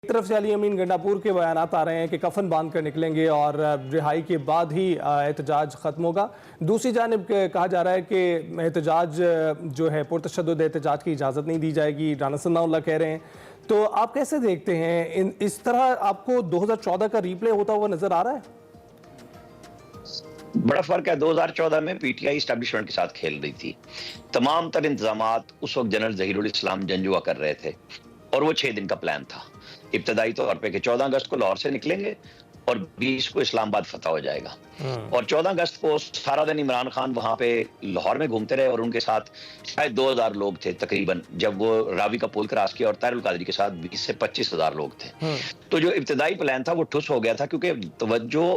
एक तरफ से अली अमीन गंडापुर के बयानात आ रहे हैं कि कफन बांध कर निकलेंगे और रिहाई के बाद ही एहतजाज ख़त्म होगा। दूसरी जानिब कहा जा रहा है कि एहतजाज जो है पुरतशद्दुद एहतजाज की इजाज़त नहीं दी जाएगी, राना सनाउल्लाह कह रहे हैं। तो आप कैसे देखते हैं इस तरह आपको 2014 का रिप्ले होता हुआ नजर आ रहा है? बड़ा फर्क है। 2014 में पीटीआई एस्टैब्लिशमेंट के साथ खेल रही थी। तमाम तर इंतजामात उस वक्त जनरल जहीरुल इस्लाम जंजुआ कर रहे थे और वो 6 दिन का प्लान था। इब्तदाई तौर पे कि 14 अगस्त को लाहौर से निकलेंगे और 20 को इस्लामाबाद फतह हो जाएगा। और 14 अगस्त को सारा दिन इमरान खान वहां पे लाहौर में घूमते रहे और उनके साथ शायद 2000 लोग थे तकरीबन, जब वो रावी का पुल क्रॉस किया, और ताहिरुल कादरी के साथ 20 से 25,000 लोग थे। तो जो इब्तदाई प्लान था वो ठुस हो गया था, क्योंकि तवज्जो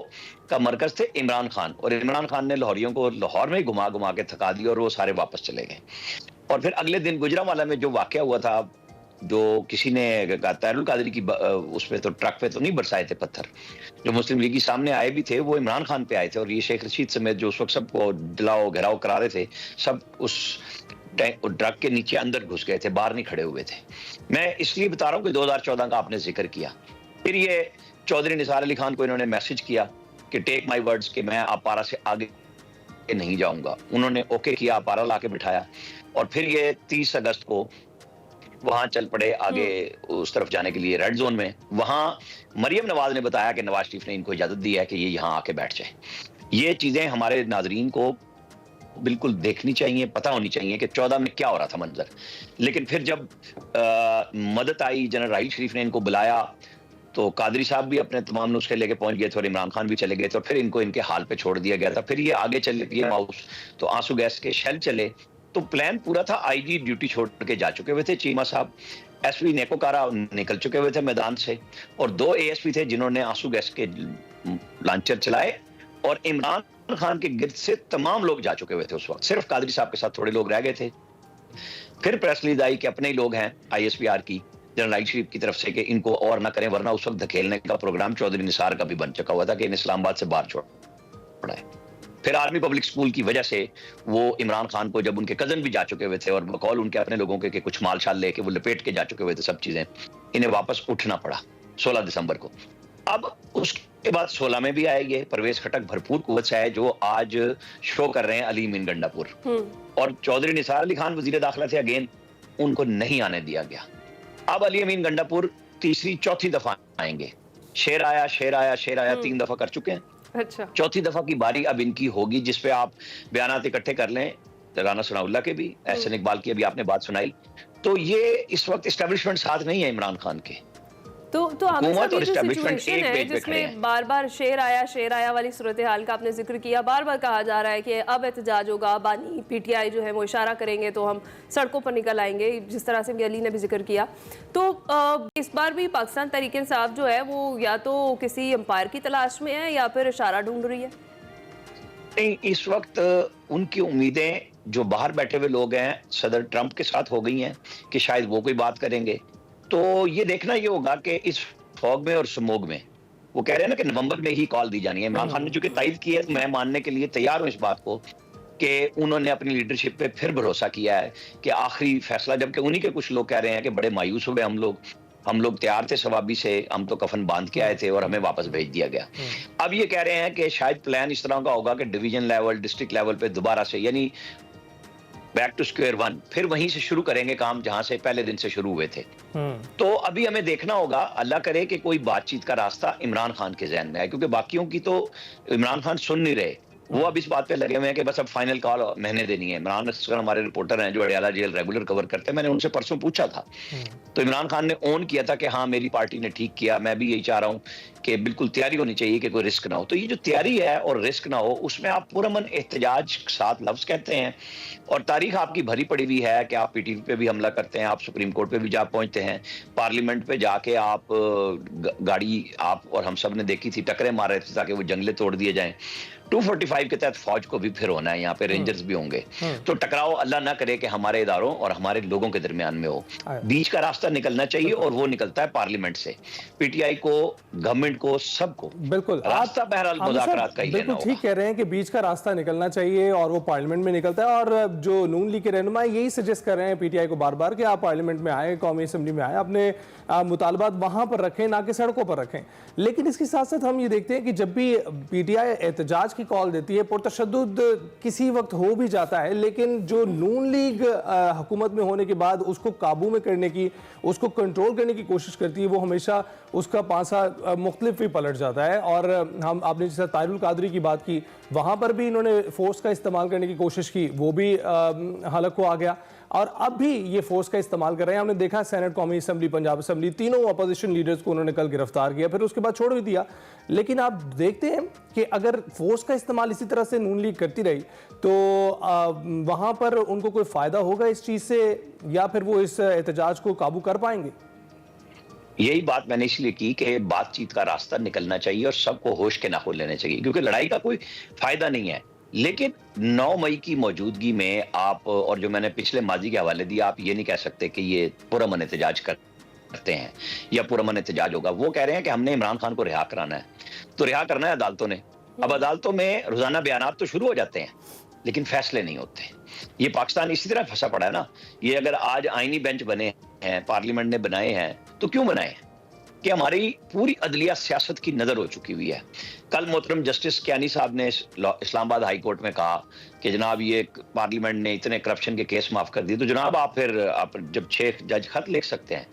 का मरकज थे इमरान खान, और इमरान खान ने लाहौरियों को लाहौर में ही घुमा घुमा के थका दिया और वो सारे वापस चले गए। और फिर अगले दिन गुजरांवाला में जो वाकया हुआ था, जो किसी ने ताहिरुल कादरी की उसमें तो ट्रक पे तो नहीं बरसाए थे पत्थर, जो मुस्लिम लीग के सामने आए भी थे वो इमरान खान पे आए थे, और ये शेख रशीद समेत जो उस वक्त सबको जलाओ घेराव करा रहे थे, सब उस ट्रक के नीचे अंदर घुस गए थे, बाहर नहीं खड़े हुए थे। मैं इसलिए बता रहा हूँ कि 2014 का आपने जिक्र किया। फिर ये चौधरी निसार अली खान को इन्होंने मैसेज किया कि टेक माई वर्ड्स कि मैं अपारा से आगे नहीं जाऊंगा। उन्होंने ओके किया, अपारा ला के बिठाया, और फिर ये 30 अगस्त को वहां चल पड़े आगे उस तरफ जाने के लिए, रेड जोन में। वहां मरियम नवाज ने बताया कि नवाज शरीफ ने इनको इजाजत दी है कि ये यहाँ आके बैठ जाए। ये चीजें हमारे नाजरीन को बिल्कुल देखनी चाहिए, पता होनी चाहिए कि 14 में क्या हो रहा था मंजर। लेकिन फिर जब मदद आई, जनरल राहील शरीफ ने इनको बुलाया, तो कादरी साहब भी अपने तमाम नुस्खे लेके पहुंच गए थे और इमरान खान भी चले गए थे, और फिर इनको इनके हाल पे छोड़ दिया गया था। फिर ये आगे चले पीएम हाउस, तो आंसू गैस के शेल चले। तो प्लान पूरा था। आईजी ड्यूटी छोड़ के जा चुके हुए थे चीमा साहब, एसपी नेकोकारा निकल चुके हुए थे मैदान से, और 2 एएसपी थे जिन्होंने आंसू गैस के लॉन्चर चलाए, और इमरान खान के गिर्द से तमाम लोग जा चुके हुए थे उस वक्त। सिर्फ कादरी साहब के साथ थोड़े लोग रह गए थे। फिर प्रेस रिलीज आई कि अपने ही लोग हैं आईएसपीआर की, जनरल राहील शरीफ की तरफ से, कि इनको और ना करें, वरना उस वक्त धकेलने का प्रोग्राम चौधरी निसार का भी बन चुका हुआ था कि इन इस्लामाबाद से बाहर छोड़ा है। फिर आर्मी पब्लिक स्कूल की वजह से वो इमरान खान को, जब उनके कजन भी जा चुके हुए थे और बकौल उनके अपने लोगों के कुछ माल शाल लेके वो लपेट के जा चुके हुए थे सब चीजें, इन्हें वापस उठना पड़ा 16 दिसंबर को। अब उसके बाद 16 में भी आए ये परवेज खटक भरपूर कुव्वत से आए, जो आज शो कर रहे हैं अली अमीन गंडापुर, और चौधरी निसार अली खान वजीर दाखिला थे, अगेन उनको नहीं आने दिया गया। अब अली अमीन गंडापुर तीसरी चौथी दफा आएंगे। शेर आया शेर आया शेर आया 3 दफा कर चुके हैं। अच्छा, चौथी दफा की बारी अब इनकी होगी, जिसपे आप बयानात इकट्ठे कर लें, राना सनाउल्लाह के भी, एहसन इकबाल की अभी आपने बात सुनाई। तो ये इस वक्त एस्टेब्लिशमेंट साथ नहीं है इमरान खान के। तो हुकूमत और जो एस्टेब्लिशमेंट सिचुएशन एक है पेज पे खड़े जिसमें हैं। बार बार शेर आया वाली सूरत हाल का आपने जिक्र किया, बार बार कहा जा रहा है कि अब एहतजाज होगा, बानी पीटीआई जो है वो इशारा करेंगे तो हम सड़कों पर निकल आएंगे, जिस तरह से अली ने भी जिक्र किया। तो इस बार भी पाकिस्तान तहरीक इंसाफ जो है वो या तो किसी अंपायर की तलाश में है या फिर इशारा ढूंढ रही है। नहीं, इस वक्त उनकी उम्मीदें जो बाहर बैठे हुए लोग हैं सदर ट्रंप के साथ हो गई हैं कि शायद वो कोई बात करेंगे। तो ये देखना ये होगा कि इस फॉग में और स्मोग में, वो कह रहे हैं ना कि नवंबर में ही कॉल दी जानी है। इमरान खान ने चूंकि तायद की है, तो मैं मानने के लिए तैयार हूं इस बात को कि उन्होंने अपनी लीडरशिप पे फिर भरोसा किया है कि आखिरी फैसला, जबकि उन्हीं के कुछ लोग कह रहे हैं कि बड़े मायूस हुए हम लोग तैयार थे सवाबी से, हम तो कफन बांध के आए थे और हमें वापस भेज दिया गया। अब ये कह रहे हैं कि शायद प्लान इस तरह का होगा कि डिवीजन लेवल, डिस्ट्रिक्ट लेवल पे दोबारा से, यानी बैक टू स्क्वायर वन, फिर वहीं से शुरू करेंगे काम जहां से पहले दिन से शुरू हुए थे। तो अभी हमें देखना होगा, अल्लाह करे कि कोई बातचीत का रास्ता इमरान खान के जहन में है, क्योंकि बाकियों की तो इमरान खान सुन नहीं रहे। वो अब इस बात पे लगे हुए हैं कि बस अब फाइनल कॉल महीने देनी है। इमरान असगर हमारे रिपोर्टर हैं जो अडयाला जेल रेगुलर कवर करते हैं, मैंने उनसे परसों पूछा था, तो इमरान खान ने ओन किया था कि हाँ मेरी पार्टी ने ठीक किया, मैं भी यही चाह रहा हूँ कि बिल्कुल तैयारी होनी चाहिए कि कोई रिस्क ना हो। तो ये जो तैयारी है और रिस्क ना हो, उसमें आप पुरअमन एहतजाज 7 लफ्ज कहते हैं, और तारीख आपकी भरी पड़ी हुई है कि आप पीटीवी पे भी हमला करते हैं, आप सुप्रीम कोर्ट पे भी जा पहुंचते हैं, पार्लियामेंट पे जाके आप गाड़ी आप और हम सब ने देखी थी, टकरे मार रहे थे ताकि वो जंगले तोड़ दिए जाएं। 245 के तहत फौज को भी फिर होना है, यहाँ पे रेंजर्स भी होंगे। तो टकराव अल्लाह ना करे कि हमारे इदारों और हमारे लोगों के दरमियान में हो। बीच का रास्ता निकलना चाहिए और वो निकलता है पार्लियामेंट से। पीटीआई को, गवर्नमेंट को, सबको बिल्कुल रास्ता बहरहाल मुज़ाकरात का ही लेना बिल्कुल होगा। ठीक कह रहे हैं कि बीच का रास्ता निकलना चाहिए और वो पार्लियामेंट में निकलता है। और जो नून लीग के रहनुमा यही सजेस्ट कर रहे हैं पीटीआई को बार बार कि आप पार्लियामेंट में आए, कौमी असेंबली में आए, अपने मुतालबात वहां पर रखें, ना कि सड़कों पर रखें। लेकिन इसके साथ साथ हम ये देखते हैं कि जब भी पीटीआई एहतजाज की कॉल देती है, पुरतशद्दुद किसी वक्त हो भी जाता है, लेकिन जो नून लीग हुकूमत में होने के बाद उसको काबू में करने की, उसको कंट्रोल करने की कोशिश करती है, वो हमेशा उसका पासा मुख्तलिफ ही पलट जाता है। और हम आपने जैसा ताहिरुल कादरी की बात की, वहाँ पर भी इन्होंने फोर्स का इस्तेमाल करने की कोशिश की, वो भी हलक को आ गया। और अब भी ये फोर्स का इस्तेमाल कर रहे हैं। हमने देखा सेनेट, कौमी असेंबली, पंजाब असेंबली, तीनों अपोजिशन लीडर्स को उन्होंने कल गिरफ्तार किया, फिर उसके बाद छोड़ भी दिया। लेकिन आप देखते हैं कि अगर फोर्स का इस्तेमाल इसी तरह से नून लीग करती रही तो वहाँ पर उनको कोई फ़ायदा होगा इस चीज़ से, या फिर वो इस एहतजाज को काबू कर पाएंगे? यही बात मैंने इसलिए की कि बातचीत का रास्ता निकलना चाहिए और सबको होश के नाखून लेने चाहिए, क्योंकि लड़ाई का कोई फायदा नहीं है। लेकिन 9 मई की मौजूदगी में आप, और जो मैंने पिछले माजी के हवाले दिया, आप ये नहीं कह सकते कि ये पुरअमन एहतजाज करते हैं या पुरअमन एहतजाज होगा। वो कह रहे हैं कि हमने इमरान खान को रिहा कराना है, तो रिहा करना है अदालतों ने। अब अदालतों में रोजाना बयानात तो शुरू हो जाते हैं लेकिन फैसले नहीं होते। ये पाकिस्तान इसी तरह फंसा पड़ा है ना। ये अगर आज आईनी बेंच बने हैं, पार्लियामेंट ने बनाए हैं, तो क्यों बनाए हैं? कि हमारी पूरी अदलिया सियासत की नजर हो चुकी हुई है। कल मोहतरम जस्टिस कियानी साहब ने इस्लामाबाद हाई कोर्ट में कहा कि जनाब ये पार्लियामेंट ने इतने करप्शन के केस माफ कर दिए, तो जनाब आप जब 6 जज खत लिख सकते हैं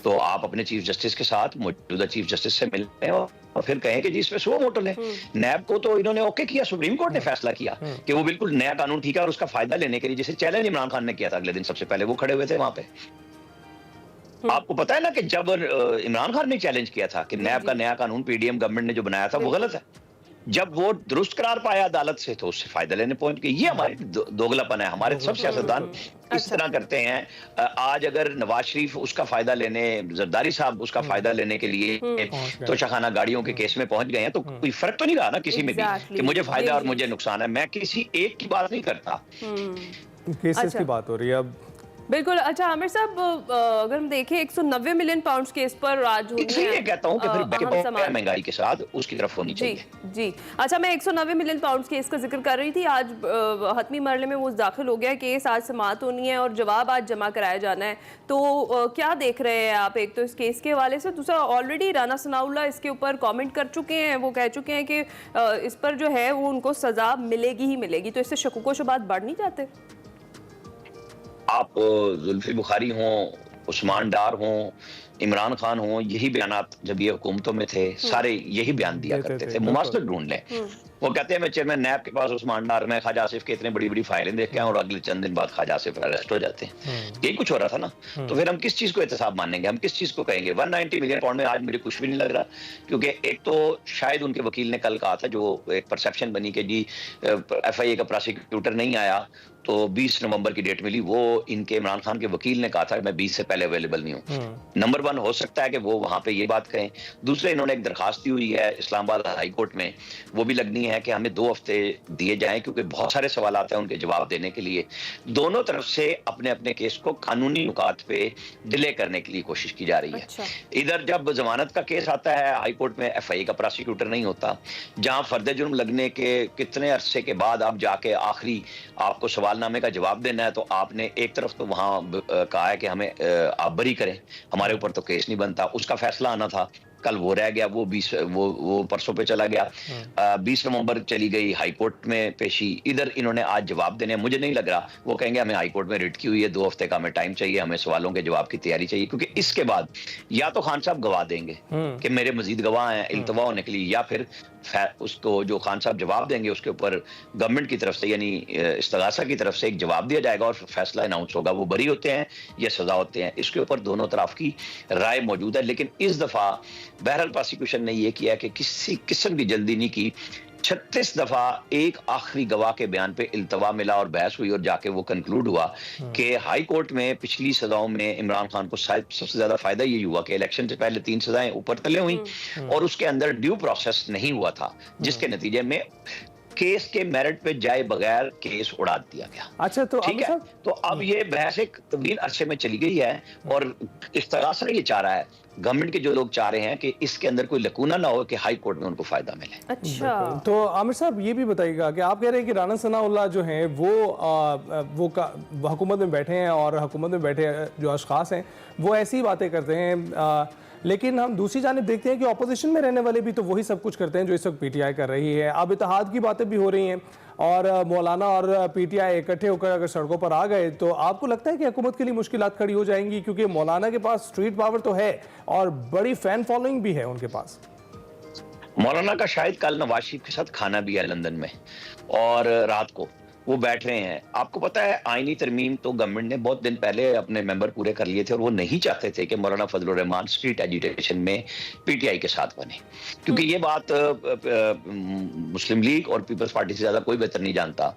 तो आप अपने चीफ जस्टिस के साथ मौजूदा चीफ जस्टिस से मिलते हैं और फिर कहें कि जी इसमें सो मोटो है। नैब को तो इन्होंने ओके किया, सुप्रीम कोर्ट ने फैसला किया कि वो बिल्कुल नया कानून ठीक है और उसका फायदा लेने के लिए, जैसे चैलेंज इमरान खान ने किया था अगले दिन, सबसे पहले वो खड़े हुए थे वहां पे। आपको पता है ना कि जब इमरान खान ने चैलेंज किया था कि नैब का नया कानून पीडीएम गवर्नमेंट ने जो बनाया था वो गलत है, जब वो दुरुस्त करार पाया अदालत से तो उससे फायदा लेने पहुंच गए। ये हमारे दोगलापन है। हमारे सब सियासतदान इस तरह करते हैं। आज अगर नवाज शरीफ उसका फायदा लेने, जरदारी साहब उसका फायदा लेने के लिए तो शाखाना गाड़ियों के केस में पहुंच गए हैं, तो कोई फर्क तो नहीं रहा ना किसी में भी कि मुझे फायदा और मुझे नुकसान है। मैं किसी एक की बात नहीं करता, केसेस की बात हो रही है अब। बिल्कुल। अच्छा आमिर साहब, अगर हम देखें 190 मिलियन पाउंड्स केस पर आज इसलिए कहता हूं कि फिर महंगाई के साथ उसकी तरफ होनी चाहिए। जी। अच्छा, मैं 190 मिलियन पाउंड्स केस का जिक्र कर रही थी। आज हतमी मरहले में वो दाखिल हो गया केस, आज समाअत होनी है और जवाब आज जमा कराया जाना है। तो क्या देख रहे हैं आप, एक तो इस केस के हवाले से, दूसरा ऑलरेडी राना सनाउल्लाह इसके ऊपर कॉमेंट कर चुके हैं। वो कह चुके हैं कि इस पर जो है वो उनको सजा मिलेगी ही मिलेगी। तो इससे शकूक व शुबात बढ़ नहीं जाते? आप जुल्फी बुखारी हों, उस्मान डार हों, इमरान खान हों, यही बयानात जब ये हुकूमतों में थे सारे यही बयान दिया करते थे। मुमासलत ढूंढ लें। वो कहते हैं मैं चेयरमैन नैब के पास उस्मान डार, मैं ख्वाजा आसिफ के इतने बड़ी बड़ी फाइलें देख के आए और अगले चंद दिन बाद ख्वाजा आसिफ अरेस्ट हो जाते हैं। यही कुछ हो रहा था ना। तो फिर हम किस चीज को एहतसाब मानेंगे, हम किस चीज को कहेंगे? 190 मिलियन पाउंड में आज मुझे कुछ भी नहीं लग रहा, क्योंकि एक तो शायद उनके वकील ने कल कहा था, जो एक परसेप्शन बनी कि जी FIA का प्रोसिक्यूटर नहीं आया तो 20 नवंबर की डेट मिली, वो इनके इमरान खान के वकील ने कहा था मैं 20 से पहले अवेलेबल नहीं हूँ। नंबर 1 हो सकता है कि वो वहां पे ये बात कहें। दूसरे, इन्होंने एक दरखास्त दी हुई है इस्लामाबाद हाई कोर्ट में, वो भी लगनी है कि हमें 2 हफ्ते दिए जाएं, क्योंकि बहुत सारे सवाल आते हैं उनके जवाब देने के लिए। दोनों तरफ से अपने अपने केस को कानूनी नुकात पे डिले करने के लिए कोशिश की जा रही है। अच्छा। इधर जब जमानत का केस आता है हाई कोर्ट में, FIA का प्रोसिक्यूटर नहीं होता, जहां फर्द जुर्म लगने के कितने अरसे के बाद आप जाके आखिरी आपको सवालनामे का जवाब देना है, तो आपने एक तरफ तो वहां कहा है कि हमें आप बरी करें, हमारे ऊपर तो केस नहीं बनता, उसका फैसला आना था, कल वो रह गया, वो परसों पे चला गया। 20 नवंबर चली गई हाई कोर्ट में पेशी, इधर इन्होंने आज जवाब देने, मुझे नहीं लग रहा वो कहेंगे हमें हाई कोर्ट में रिट की हुई है, 2 हफ्ते का हमें टाइम चाहिए, हमें सवालों के जवाब की तैयारी चाहिए, क्योंकि इसके बाद या तो खान साहब गवाह देंगे कि मेरे मजीद गवाह हैं इल्तवा होने के लिए, या फिर उसको जो खान साहब जवाब देंगे उसके ऊपर गवर्नमेंट की तरफ से यानी इस्तगासा की तरफ से एक जवाब दिया जाएगा और फैसला अनाउंस होगा, वो बरी होते हैं या सजा होते हैं। इसके ऊपर दोनों तरफ की राय मौजूद है। लेकिन इस दफा बहरहाल प्रोसिक्यूशन ने यह किया कि किसी किस्म की जल्दी नहीं की। 36 दफा एक आखिरी गवाह के बयान पे इल्तवा मिला और बहस हुई और जाके वो कंक्लूड हुआ कि हाई कोर्ट में पिछली सजाओं में इमरान खान को सबसे ज्यादा फायदा ये हुआ कि इलेक्शन से पहले 3 सजाएं ऊपर तले हुई और उसके अंदर ड्यू प्रोसेस नहीं हुआ था, जिसके नतीजे में केस के मेरिट पे जाए बगैर केस उड़ा दिया गया। अच्छा, तो ठीक आमिर है, साहब, तो अब ये बहस एक तवील अरसे में चली गई है और इस तरह से ये चाह रहा है, गवर्नमेंट के जो लोग चाह रहे हैं कि इसके अंदर कोई लकूना ना हो कि हाई कोर्ट में उनको फायदा मिले। अच्छा, तो आमिर साहब ये भी बताइएगा कि आप कह रहे हैं कि राना सनाउल्लाह जो हैं वो हुकूमत में बैठे हैं और हुकूमत में बैठे जो अशखास हैं वो ऐसी बातें करते हैं, लेकिन हम दूसरी जानिब देखते हैं कि ऑपोजिशन में रहने वाले भी तो वही सब कुछ करते हैं जो इस वक्त पीटीआई कर रही है। अब इत्तेहाद की बातें भी हो रही हैं और मौलाना और पीटीआई इकट्ठे होकर अगर सड़कों पर आ गए तो आपको लगता है कि हुकूमत के लिए मुश्किलात खड़ी हो जाएंगी, क्योंकि मौलाना के पास स्ट्रीट पावर तो है और बड़ी फैन फॉलोइंग भी है उनके पास। मौलाना का शायद कल नवाज शरीफ के साथ खाना भी है लंदन में और रात को वो बैठ रहे हैं। आपको पता है आईनी तरमीम तो गवर्नमेंट ने बहुत दिन पहले अपने मेंबर पूरे कर लिए थे और वो नहीं चाहते थे कि मौलाना फजलुर रहमान स्ट्रीट एजिटेशन में पीटीआई के साथ बने, क्योंकि ये बात मुस्लिम लीग और पीपल्स पार्टी से ज्यादा कोई बेहतर नहीं जानता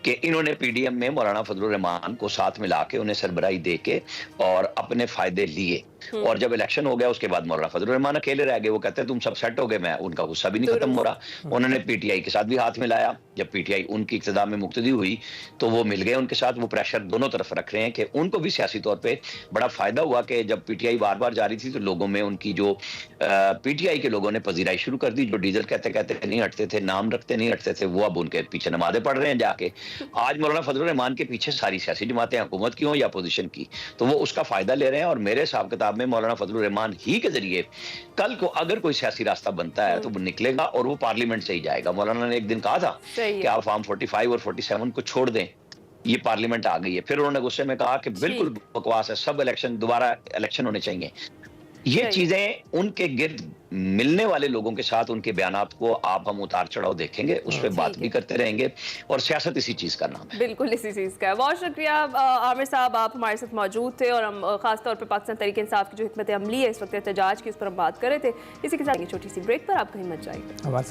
कि इन्होंने पीडीएम में मौलाना फजलुर रहमान को साथ मिला के उन्हें सरबराही दे के और अपने फायदे लिए, और जब इलेक्शन हो गया उसके बाद मौलाना फजलुर रहमान अकेले रह गए। वो कहते हैं तुम सब सेट हो गए, मैं उनका गुस्सा भी नहीं खत्म हो रहा। उन्होंने पीटीआई के साथ भी हाथ मिलाया, जब पीटीआई उनकी इक्तदा में मुक्तदी हुई तो वो मिल गए उनके साथ। वो प्रेशर दोनों तरफ रख रहे हैं कि उनको भी सियासी तौर पे बड़ा फायदा हुआ कि जब पीटीआई बार बार जा रही थी तो लोगों में उनकी जो पीटीआई के लोगों ने पजीराई शुरू कर दी। जो डीजल कहते कहते नहीं हटते थे, नाम रखते नहीं हटते थे, वो अब उनके पीछे नमाजें पढ़ रहे हैं जाके। आज मौलाना फजलुर रहमान के पीछे सारी सियासी जमातें, हुकूमत की हो या अपोजिशन की, तो वो उसका फायदा ले रहे हैं। और मेरे हिसाब किताब में मौलाना फजलुर रहमान ही के जरिए कल को अगर कोई सियासी रास्ता बनता है तो वो निकलेगा और वो पार्लियामेंट से ही जाएगा। मौलाना ने एक दिन कहा था कि आप फॉर्म 45 और 47 को छोड़ दें, ये पार्लियामेंट आ गई है। फिर उन्होंने गुस्से में कहा कि बिल्कुल बकवास है, सब इलेक्शन दोबारा इलेक्शन होने चाहिए। ये चीजें उनके गिर्द मिलने वाले लोगों के साथ उनके बयानात को आप हम उतार चढ़ाव देखेंगे, उस पर बात भी करते रहेंगे और सियासत इसी चीज का नाम है। बिल्कुल इसी चीज़ का है। बहुत शुक्रिया आमिर साहब, आप हमारे साथ मौजूद थे और हम खासतौर पर पाकिस्तान तहरीक इंसाफ की जो हिकमत अमली है इस वक्त एहतजाज की, उस पर हम बात कर रहे थे। इसी के साथ एक छोटी सी ब्रेक पर आप कहीं मत जाइए।